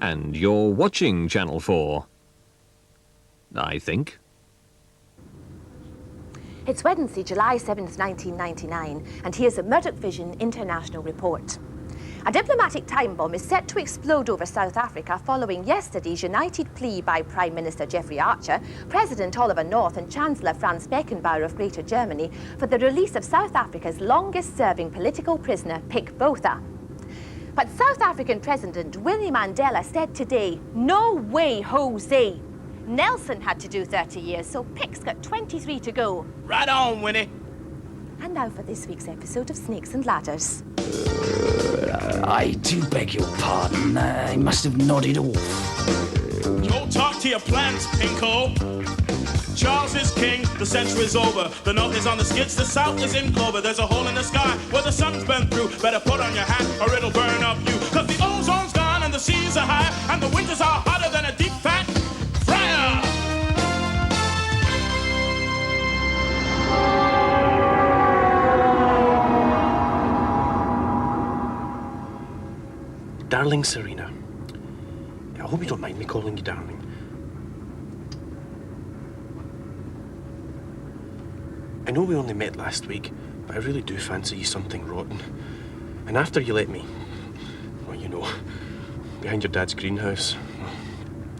And you're watching Channel 4. I think. It's Wednesday, July 7th, 1999, and here's a Murdoch Vision International report. A diplomatic time bomb is set to explode over South Africa following yesterday's united plea by Prime Minister Jeffrey Archer, President Oliver North and Chancellor Franz Beckenbauer of Greater Germany for the release of South Africa's longest-serving political prisoner, Pik Botha. But South African President Winnie Mandela said today, "No way, Jose. Nelson had to do 30 years, so Pik's got 23 to go." Right on, Winnie. And now for this week's episode of Snakes and Ladders. I do beg your pardon. I must have nodded off. Go talk to your plants, Pinko. Charles is king, the century's over. The north is on the skids, the south is in clover. There's a hole in the sky where the sun's been through. Better put on your hat or it'll burn up you. Cause the ozone's gone and the seas are high and the winters are hotter than a deep fat fryer. Darling Serena, I hope you don't mind me calling you darling. I know we only met last week, but I really do fancy you something rotten. And after you let me, well, you know, behind your dad's greenhouse,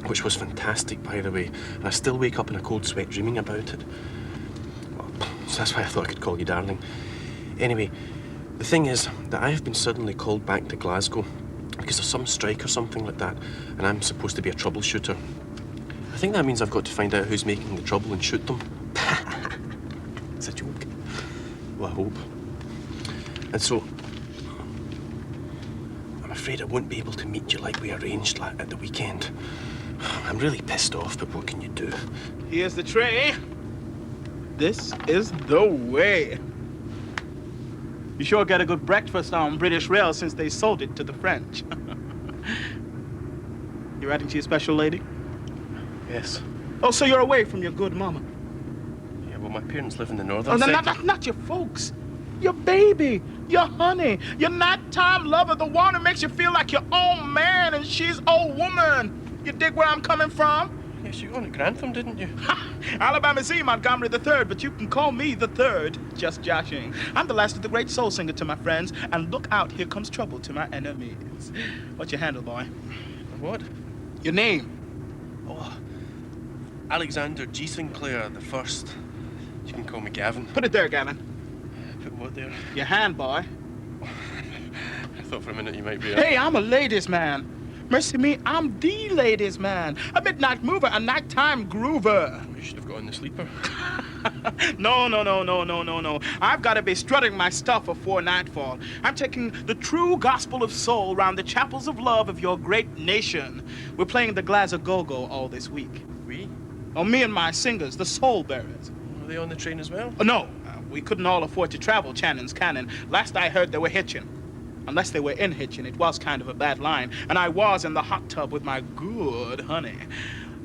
which was fantastic, by the way, and I still wake up in a cold sweat dreaming about it. Well, so that's why I thought I could call you darling. Anyway, the thing is that I have been suddenly called back to Glasgow because of some strike or something like that, and I'm supposed to be a troubleshooter. I think that means I've got to find out who's making the trouble and shoot them. It's a joke. Well, I hope. And so, I'm afraid I won't be able to meet you like we arranged at the weekend. I'm really pissed off, but what can you do? Here's the tray. This is the way. You sure got a good breakfast on British Rail since they sold it to the French. You writing to your special lady? Yes. Oh, so you're away from your good mama. Yeah, well, my parents live in the northern Oh, no, side. not your folks. Your baby, your honey, your nighttime lover, the one who makes you feel like your own man and she's old woman. You dig where I'm coming from? Yes, you won at Grantham, didn't you? Alabama Z, Montgomery the Third, but you can call me the Third, just joshing. I'm the last of the great soul singer to my friends, and look out, here comes trouble to my enemies. What's your handle, boy? What? Your name? Oh, Alexander G. Sinclair the First. You can call me Gavin. Put it there, Gavin. Put what there? Your hand, boy. I thought for a minute you might be. Hey, I'm a ladies' man. Mercy me, I'm the ladies' man. A midnight mover, a nighttime groover. You should have gotten the sleeper. No. I've got to be strutting my stuff before nightfall. I'm taking the true gospel of soul round the chapels of love of your great nation. We're playing the Glasgow Go-Go all this week. We? Oh, me and my singers, the Soul Bearers. Are they on the train as well? Oh, no, we couldn't all afford to travel Channon's Cannon. Last I heard, they were hitching. Unless they were in hitching, it was kind of a bad line. And I was in the hot tub with my good honey.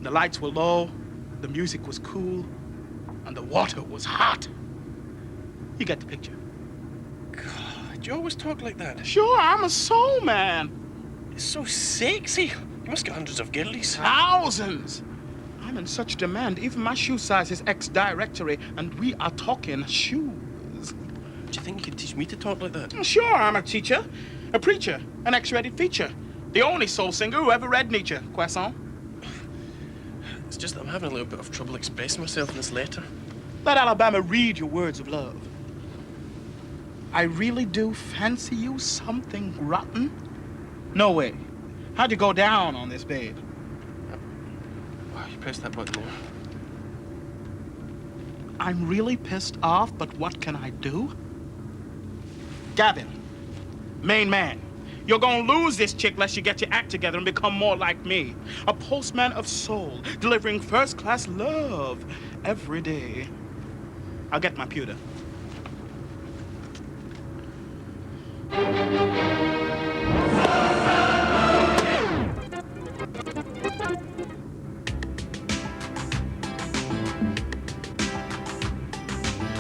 The lights were low, the music was cool, and the water was hot. You get the picture. God, you always talk like that. Sure, I'm a soul man. It's so sexy. You must get hundreds of girlies. Thousands. I'm in such demand. Even my shoe size is ex-directory, and we are talking shoes. Do you think you could teach me to talk like that? Sure, I'm a teacher, a preacher, an X-rated feature. The only soul singer who ever read Nietzsche. Croissant. It's just that I'm having a little bit of trouble expressing myself in this letter. Let Alabama read your words of love. I really do fancy you something rotten. No way. How'd you go down on this, babe? Oh, you pressed that button there. I'm really pissed off, but what can I do? Gavin, main man, you're gonna lose this chick unless you get your act together and become more like me. A postman of soul, delivering first-class love every day. I'll get my pewter.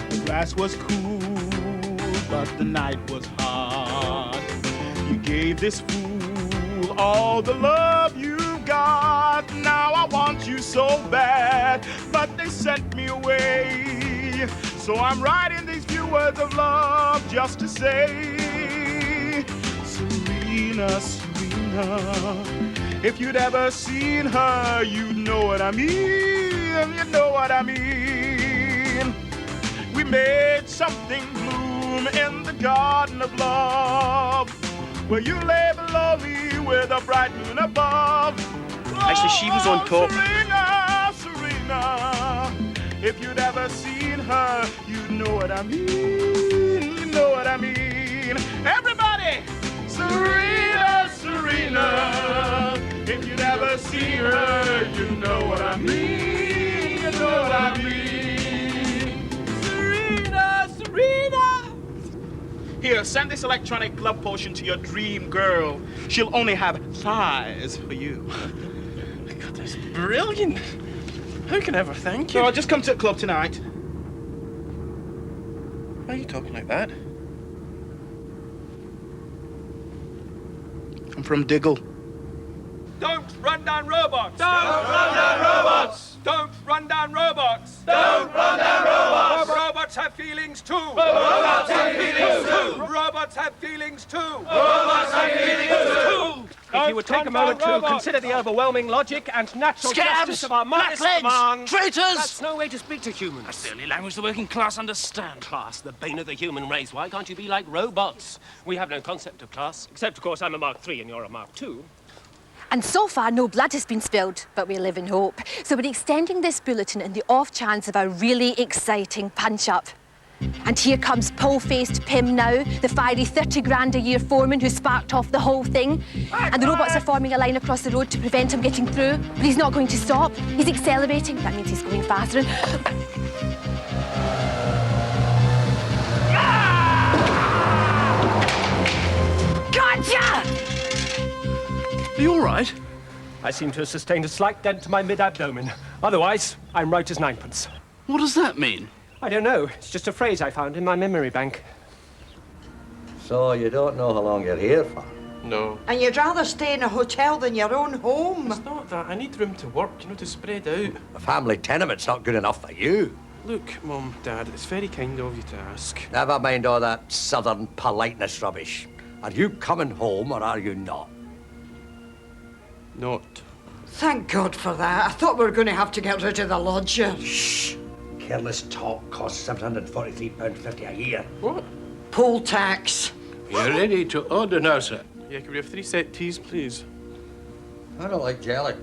The grass was cool, but the night was hot. You gave this fool all the love you want you so bad, but they sent me away. So I'm writing these few words of love just to say, Serena, Serena, if you'd ever seen her, you'd know what I mean, you know what I mean. We made something bloom in the garden of love, where you lay below me with a bright moon above. Actually, she was on top. Serena, Serena, if you'd ever seen her, you'd know what I mean, you know what I mean. Everybody! Serena, Serena, if you'd ever seen her, you know what I mean, you know what I mean. Serena, Serena! Here, send this electronic glove potion to your dream girl. She'll only have thighs for you. God, that's brilliant. How can I ever thank you? So I'll just come to the club tonight. Why are you talking like that? I'm from Diggle. Don't run down robots! Don't run down robots! Don't run down robots! Don't run down robots! Robots have feelings too! Robots have feelings too! Robots have feelings too! Robots have feelings too! If you would take a moment to consider the overwhelming logic and natural justice of our modest demands... Traitors! That's no way to speak to humans. That's the only language the working class understand. Class, the bane of the human race. Why can't you be like robots? We have no concept of class. Except, of course, I'm a Mark III and you're a Mark II. And so far, no blood has been spilled, but we live in hope. So we're extending this bulletin in the off chance of a really exciting punch-up. And here comes pole-faced Pim now, the fiery 30 grand a year foreman who sparked off the whole thing. And the robots are forming a line across the road to prevent him getting through. But he's not going to stop. He's accelerating. That means he's going faster. Gotcha! Are you all right? I seem to have sustained a slight dent to my mid-abdomen. Otherwise, I'm right as ninepence. What does that mean? I don't know. It's just a phrase I found in my memory bank. So you don't know how long you're here for? No. And you'd rather stay in a hotel than your own home? It's not that. I need room to work, you know, to spread out. A family tenement's not good enough for you. Look, Mum, Dad, it's very kind of you to ask. Never mind all that southern politeness rubbish. Are you coming home or are you not? Not. Thank God for that. I thought we were going to have to get rid of the lodger. Shh. Careless talk costs £743.50 a year. What? Poll tax. You're ready to order now, sir? Yeah, can we have 3 set teas, please? I don't like jelly.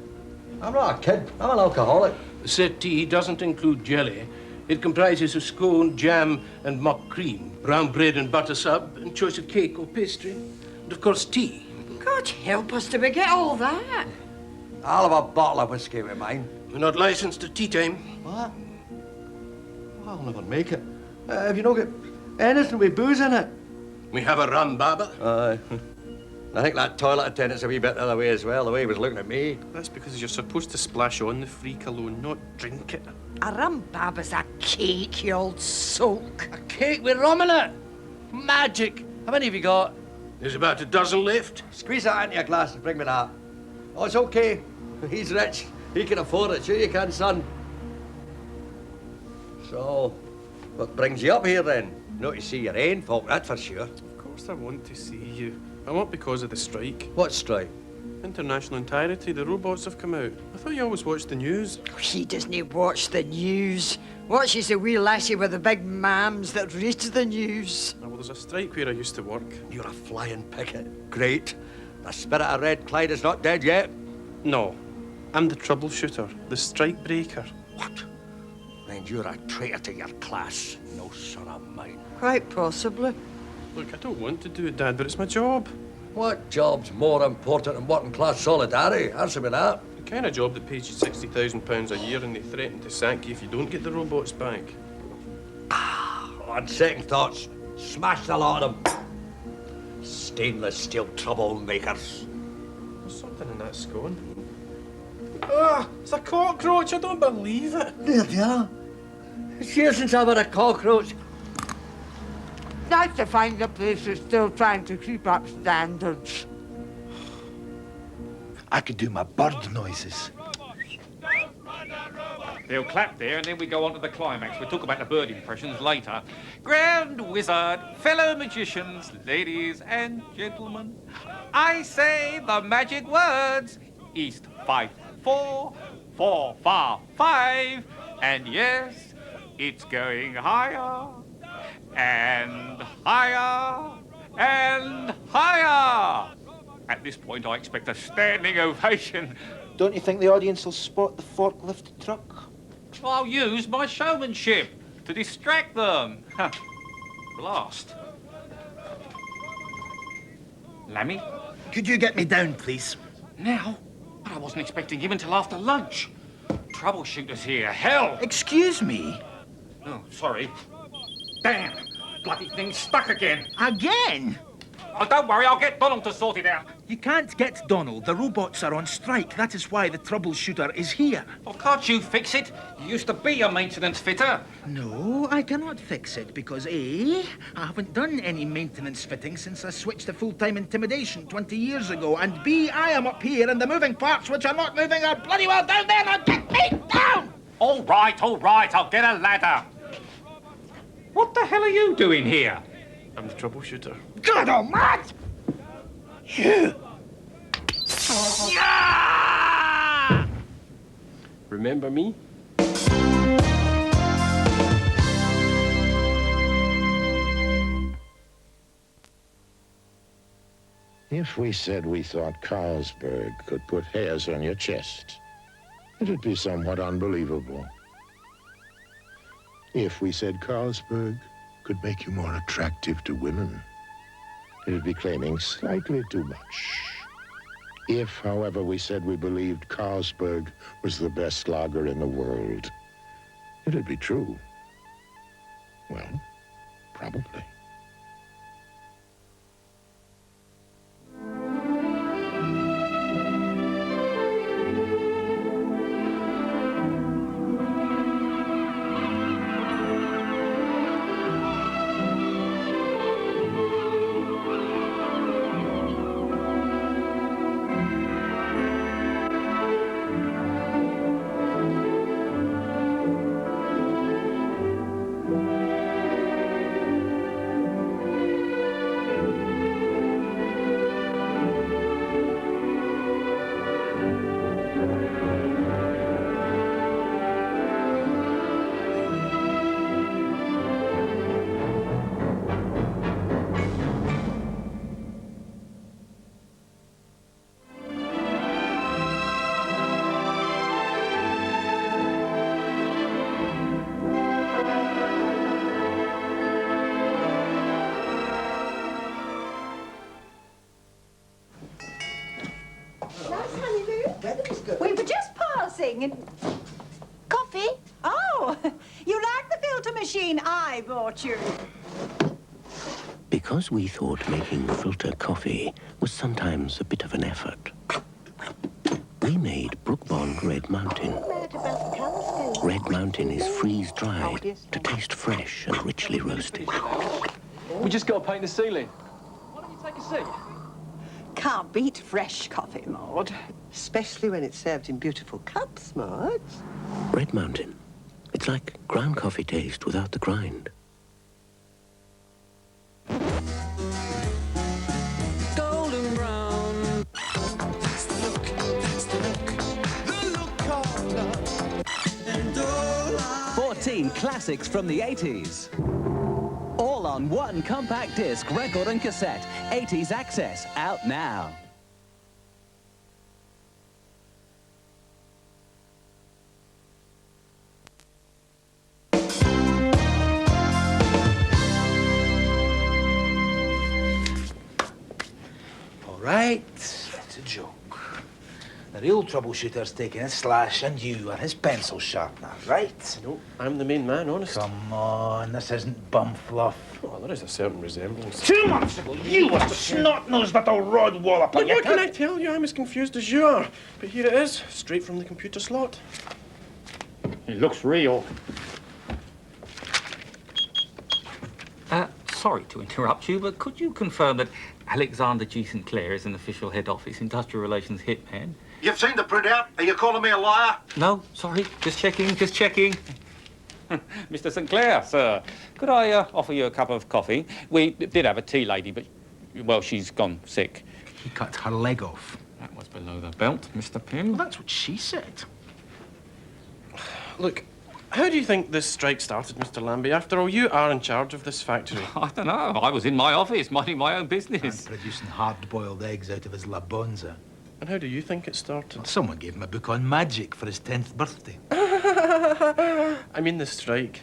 I'm not a kid. I'm an alcoholic. Set tea doesn't include jelly. It comprises of scone, jam, and mock cream, brown bread and butter sub, and choice of cake or pastry, and of course tea. God help us, do we get all that? I'll have a bottle of whiskey with mine. We're not licensed to tea time. What? I'll never make it. Have you not got anything with booze in it? We have a rum baba. I think that toilet attendant's a wee bit the other way as well, the way he was looking at me. That's because you're supposed to splash on the free cologne, not drink it. A rum baba's a cake, you old soak. A cake with rum in it? Magic. How many have you got? There's about a dozen left. Squeeze that into your glass and bring me that. Oh, it's okay. He's rich. He can afford it. Sure you can, son. So, what brings you up here then? Not to see your own folk, that's for sure. Of course I want to see you. I want because of the strike. What strike? International entirety, the robots have come out. I thought you always watched the news. He doesn't watch the news. Watches the wee lassie with the big mams that reads the news. Oh, well, there's a strike where I used to work. You're a flying picket. Great. The spirit of Red Clyde is not dead yet. No. I'm the troubleshooter, the strike breaker. What? Then you're a traitor to your class. No son of mine. Quite possibly. Look, I don't want to do it, Dad, but it's my job. What job's more important than working class solidarity? Answer me that. The kind of job that pays you £60,000 a year and they threaten to sack you if you don't get the robots back. On second thoughts, smash the lot of them. Stainless steel troublemakers. There's something in that scone. Ah, it's a cockroach, I don't believe it. There you are. It's years since I've had a cockroach. Nice to find a place that's still trying to keep up standards. I could do my bird noises. They'll clap there, and then we go on to the climax. We'll talk about the bird impressions later. Grand Wizard, fellow magicians, ladies and gentlemen, I say the magic words. East 5 4 4 5 5, and yes, it's going higher and higher and higher. At this point, I expect a standing ovation. Don't you think the audience will spot the forklift truck? I'll use my showmanship to distract them. Blast. Lammy? Could you get me down, please? Now? But I wasn't expecting him until after lunch. Troubleshooter's here. Hell! Excuse me? Oh, sorry. Damn! Bloody thing's stuck again. Again? Oh, don't worry, I'll get Donald to sort it out. You can't get Donald. The robots are on strike. That is why the troubleshooter is here. Well, can't you fix it? You used to be a maintenance fitter. No, I cannot fix it because A, I haven't done any maintenance fitting since I switched to full-time intimidation 20 years ago, and B, I am up here and the moving parts which are not moving are bloody well down there. Now get me down! All right, I'll get a ladder. What the hell are you doing here? I'm the troubleshooter. God almighty! You! Yeah! Remember me? If we said we thought Carlsberg could put hairs on your chest, it'd be somewhat unbelievable. If we said Carlsberg could make you more attractive to women, it'd be claiming slightly too much. If, however, we said we believed Carlsberg was the best lager in the world, it'd be true. Well, probably. We were just passing and... Coffee? Oh, you like the filter machine I bought you? Because we thought making filter coffee was sometimes a bit of an effort, we made Brook Bond Red Mountain. Red Mountain is freeze-dried to taste fresh and richly roasted. We just got to paint the ceiling. Why don't you take a seat? Can't beat fresh coffee, Maud. Especially when it's served in beautiful cups, Maud. Red Mountain. It's like ground coffee taste without the grind. Golden brown. That's the look, that's the look. The look of love. And all 14 classics from the 80s. All on one compact disc, record and cassette. 80s Access, out now. All right, it's a joke. The real troubleshooter's taking his slash and you are his pencil sharpener, right? No, I'm the main man, honest. Come on, this isn't bum fluff. Oh, there is a certain resemblance. 2 months ago, you were a snot-nosed little rod wallop on But your what can I tell you? I'm as confused as you are. But here it is, straight from the computer slot. It looks real. Sorry to interrupt you, but could you confirm that Alexander G. Sinclair is an official head office industrial relations hitman? You've seen the printout. Are you calling me a liar? No, sorry, just checking, just checking. Mr. Sinclair, sir, could I offer you a cup of coffee? We did have a tea lady, but, well, she's gone sick. He cut her leg off. That was below the belt, Mr. Pym. Well, that's what she said. Look, how do you think this strike started, Mr. Lambie? After all, you are in charge of this factory. I don't know. I was in my office, minding my own business. And producing hard-boiled eggs out of his La Bonza. And how do you think it started? Well, someone gave him a book on magic for his 10th birthday. I mean the strike.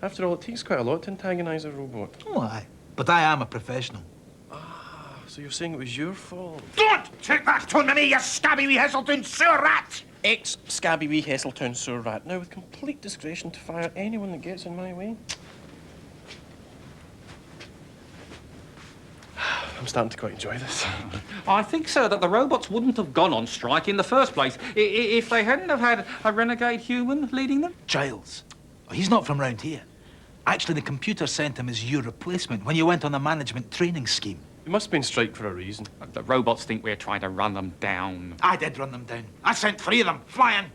After all, it takes quite a lot to antagonise a robot. Oh, aye. But I am a professional. Ah, so you're saying it was your fault? Don't take that tone to me, you scabby wee Heselton sewer rat! Ex-scabby wee Heseltown sewer rat. Now, with complete discretion to fire anyone that gets in my way. I'm starting to quite enjoy this. I think, sir, that the robots wouldn't have gone on strike in the first place if they hadn't have had a renegade human leading them. Giles. Oh, he's not from round here. Actually, the computer sent him as your replacement when you went on the management training scheme. You must have been strike for a reason. The robots think we're trying to run them down. I did run them down. I sent 3 of them, flying.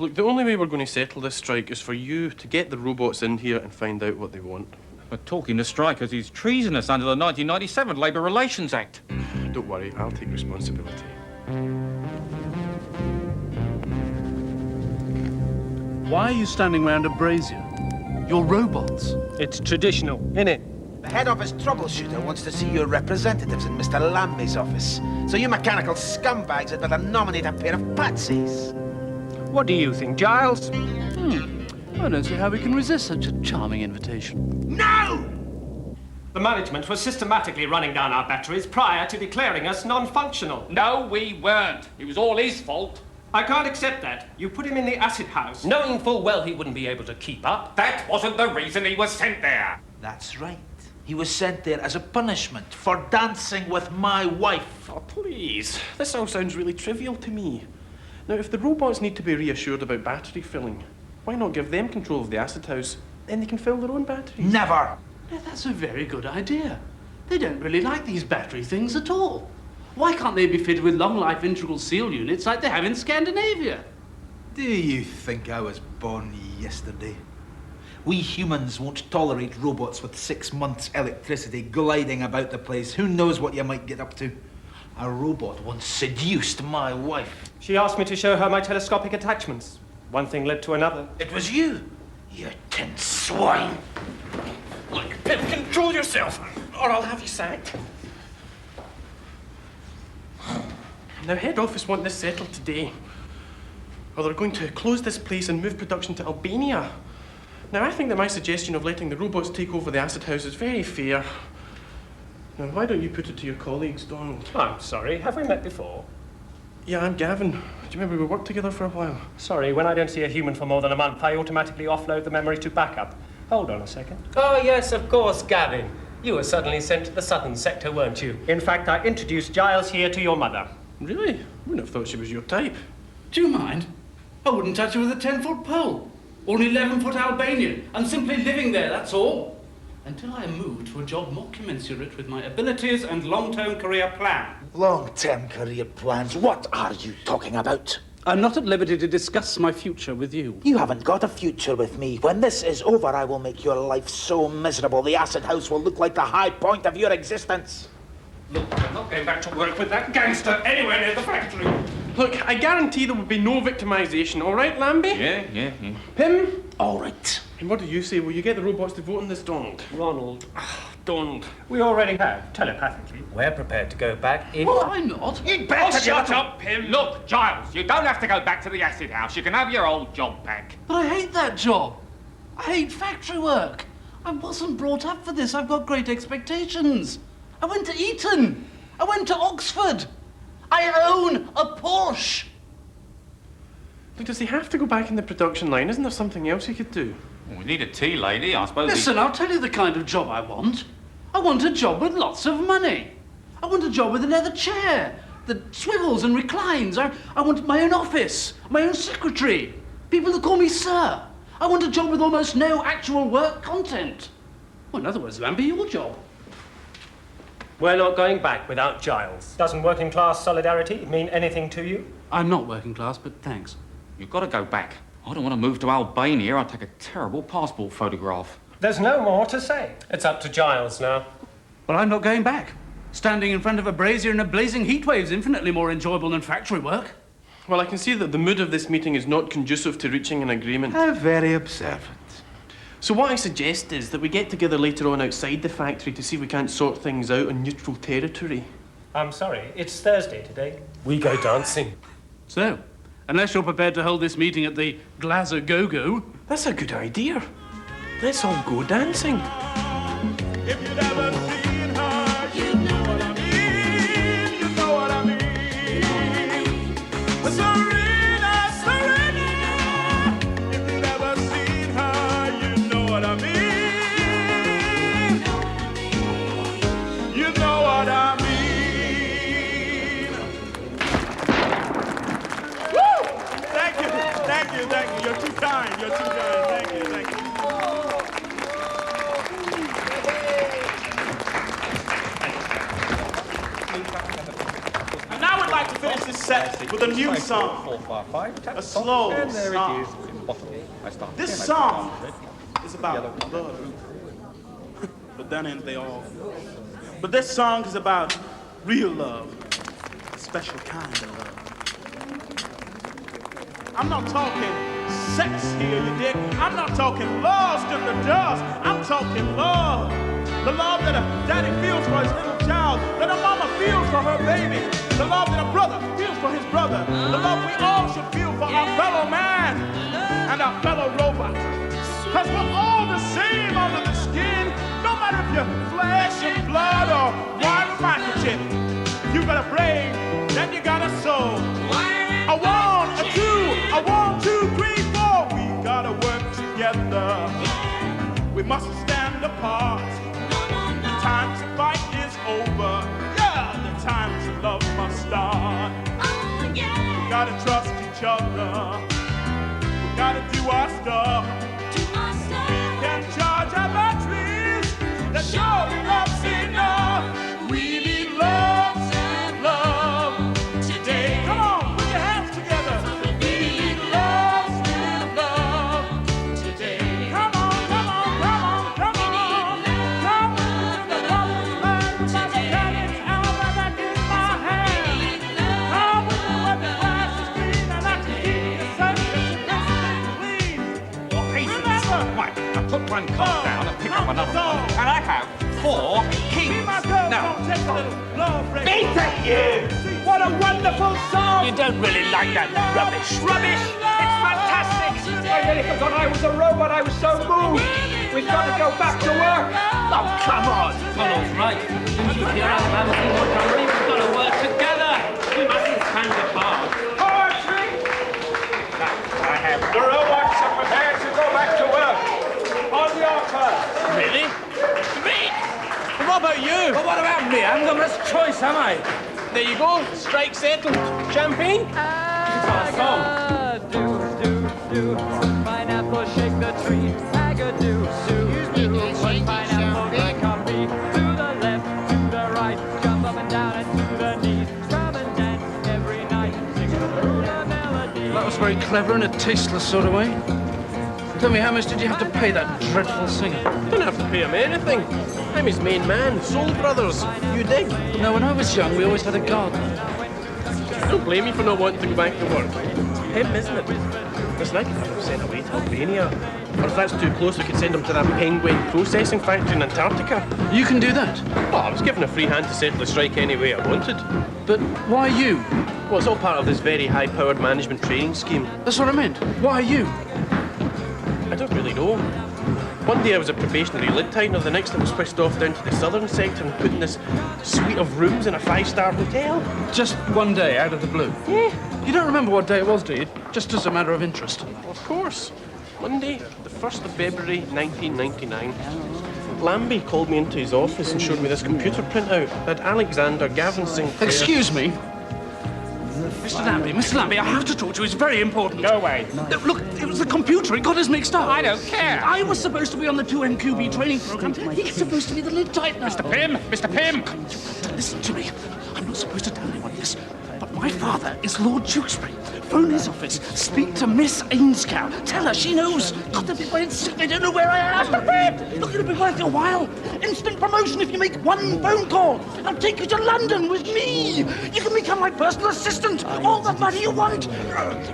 Look, the only way we're going to settle this strike is for you to get the robots in here and find out what they want. But talking to strikers is treasonous under the 1997 Labour Relations Act. Don't worry, I'll take responsibility. Why are you standing round a brazier? You're robots. It's traditional, innit? The head office troubleshooter wants to see your representatives in Mr. Lambie's office. So you mechanical scumbags had better nominate a pair of patsies. What do you think, Giles? I don't see how we can resist such a charming invitation. No! The management was systematically running down our batteries prior to declaring us non-functional. No, we weren't. It was all his fault. I can't accept that. You put him in the acid house, knowing full well he wouldn't be able to keep up. That wasn't the reason he was sent there. That's right. He was sent there as a punishment for dancing with my wife. Oh, please. This all sounds really trivial to me. Now, if the robots need to be reassured about battery filling, why not give them control of the acid house? Then they can fill their own batteries. Never! Yeah, that's a very good idea. They don't really like these battery things at all. Why can't they be fitted with long-life integral seal units like they have in Scandinavia? Do you think I was born yesterday? We humans won't tolerate robots with 6 months' electricity gliding about the place. Who knows what you might get up to? A robot once seduced my wife. She asked me to show her my telescopic attachments. One thing led to another. It was you tin swine. Look, Pip, control yourself, or I'll have you sacked. Now, head office want this settled today, or they're going to close this place and move production to Albania. Now, I think that my suggestion of letting the robots take over the acid house is very fair. Now, why don't you put it to your colleagues, Donald? I'm sorry, have we met before? Yeah, I'm Gavin. Do you remember we worked together for a while? Sorry, when I don't see a human for more than a month, I automatically offload the memory to backup. Hold on a second. Oh, yes, of course, Gavin. You were suddenly sent to the southern sector, weren't you? In fact, I introduced Giles here to your mother. Really? I wouldn't have thought she was your type. Do you mind? I wouldn't touch her with a 10-foot pole. Or an 11-foot Albanian. I'm simply living there, that's all. Until I move to a job more commensurate with my abilities and long-term career plan. Long-term career plans? What are you talking about? I'm not at liberty to discuss my future with you. You haven't got a future with me. When this is over, I will make your life so miserable the acid house will look like the high point of your existence. Look, I'm not going back to work with that gangster anywhere near the factory. Look, I guarantee there will be no victimization, all right, Lambie? Yeah. Pym? All right. And what do you say? Will you get the robots to vote on this, Donald? Ronald. Donald. We already have, telepathically. We're prepared to go back in... Why not? You'd better shut up, Pym. Look, Giles, you don't have to go back to the acid house. You can have your old job back. But I hate that job. I hate factory work. I wasn't brought up for this. I've got great expectations. I went to Eton. I went to Oxford. I own a Porsche. Look, does he have to go back in the production line? Isn't there something else he could do? Well, we need a tea lady, I suppose. Listen, I'll tell you the kind of job I want. I want a job with lots of money. I want a job with a leather chair that swivels and reclines. I want my own office, my own secretary, people that call me sir. I want a job with almost no actual work content. Well, in other words, Lambie, your job. We're not going back without Giles. Doesn't working class solidarity mean anything to you? I'm not working class, but thanks. You've got to go back. I don't want to move to Albania. I'd take a terrible passport photograph. There's no more to say. It's up to Giles now. Well, I'm not going back. Standing in front of a brazier in a blazing heatwave is infinitely more enjoyable than factory work. Well, I can see that the mood of this meeting is not conducive to reaching an agreement. How very observant. So what I suggest is that we get together later on outside the factory to see if we can't sort things out on neutral territory. I'm sorry, it's Thursday today. We go dancing. So, unless you're prepared to hold this meeting at the Glazer Go-Go... That's a good idea. Let's all go dancing. If you'd ever seen her, you know what I mean. You know what I mean. Serena, Serena. If you'd ever seen her, you know what I mean. You know what I mean. Woo! Thank you, thank you, thank you. You're too kind. You're too kind. Thank you, thank you. And now we'd like to finish this set with a new song. A slow song. This song is about love. But then ain't they all? But this song is about real love. A special kind of love. I'm not talking sex here, you dig? I'm not talking lost in the dust. I'm talking love. The love that a daddy feels for his little child, that a mama feels for her baby, the love that a brother feels for his brother, the love we all should feel for our fellow man and our fellow robot. Because we're all the same under the skin, no matter if you're flesh and blood or wire microchip. You got a brain, then you got a soul. A 1, a 2, a 1, 2, 3, 4. We gotta work together. We mustn't stand apart. The time to fight is over. Yeah, the time to love must start. We gotta trust each other. We gotta do our stuff. We can charge our batteries. That surely love's enough. We need love and love today. Come on, put your hands together. We need love and love today. Come on, come on, come on, come on. Come to the promised land with my mechanics out back in my hand. Come with me where the grass is green and I can keep you safe and clean. Remember, Right, now put one card down and pick up another one. And I have 4 keys. Now, Beat it, you! What a wonderful song! You don't really like that rubbish. Rubbish! It's fantastic! I nearly forgot I was a robot. I was so moved. We've got to go back to work. Oh, come on. Donald's right. Here I am, Montgomery. We've got to work together. We mustn't stand apart. Poetry! I have. The robots are prepared to go back to work. On your turn. Really? Me? What about you? Well, what about me? I haven't got much choice, am I? There you go. Strike settled. Champagne? Pineapple shake the tree. Agadoo, do. One pineapple, drink coffee. To the left, to the right. Jump up and down and to the knees. Come and dance every night. Sing through the melody. That was very clever in a tasteless sort of way. Tell me, how much did you have to pay that dreadful singer? Don't have to pay him anything. I'm his main man, Soul Brothers. You dig? No, when I was young, we always had a gardener. Don't blame me for not wanting to go back to work. It's him, isn't it? Listen, I could have him sent away to Albania. Or if that's too close, we could send him to that penguin processing factory in Antarctica. You can do that? Oh, I was given a free hand to settle the strike any way I wanted. But why you? Well, it's all part of this very high-powered management training scheme. That's what I meant. Why you? I don't really know. One day I was a probationary lid-tightener, the next I was whisked off down to the southern sector and put in this suite of rooms in a 5-star hotel. Just one day, out of the blue? Yeah. You don't remember what day it was, do you? Just as a matter of interest. Well, of course. Monday, the 1st of February, 1999. Lambie called me into his office and showed me this computer printout that Alexander Gavin Sinclair... Excuse me? Mr. Lambie, I have to talk to you. It's very important. Go away. Look, it was the computer. It got us mixed up. I don't care. I was supposed to be on the 2MQB training program. He's supposed to be the lid tightener. Mr. Pym! Mr. Pym! Listen to me. I'm not supposed to tell anyone this. But my father is Lord Tewkesbury. Phone his office. Speak to Miss Ainscow. Tell her she knows. God, they'll be quite sick. They don't know where I am. Look, it'll be worth your while. Instant promotion if you make one phone call. I'll take you to London with me. You can become my personal assistant. All the money you want.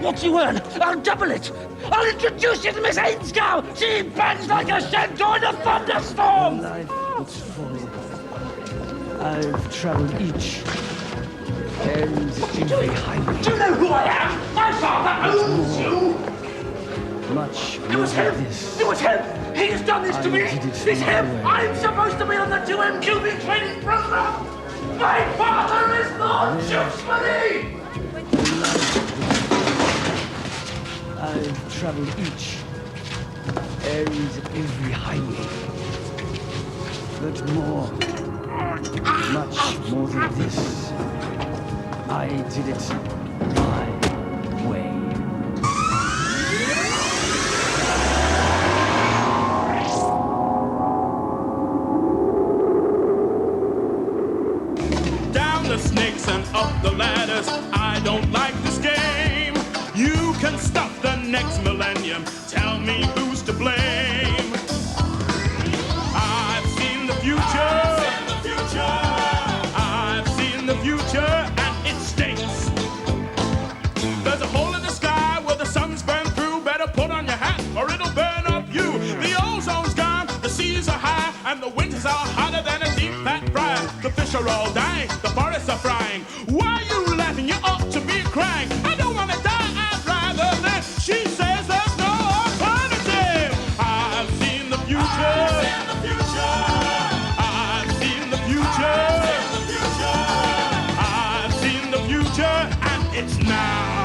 What you earn, I'll double it. I'll introduce you to Miss Ainscow. She burns like a centaur in a thunderstorm. It's full. I've traveled each and every highway. Do you know who I am? My father owns you. Much It was him. this. It was him. He's done this to me. did it It's my him. way. I'm supposed to be on the 2MQB training program. My father is Lord Tewkesbury. I've traveled each and every highway. But more, much more than this, I did it my way. Down the snakes and up the ladders, I don't like this game. You can stop the next millennium, tell me who's to blame. I've seen the future, I've seen the future, and it stinks. There's a hole in the sky where the sun's burned through, better put on your hat or it'll burn up you. The ozone's gone, the seas are high, and the winters are hotter than a deep fat fryer. The fish are all dying, the forests are frying. Why are you laughing? You ought to be crying. I don't want to die, I'd rather live. She says there's no alternative. I've seen the future. I've seen the future. I've seen the future, and it's now.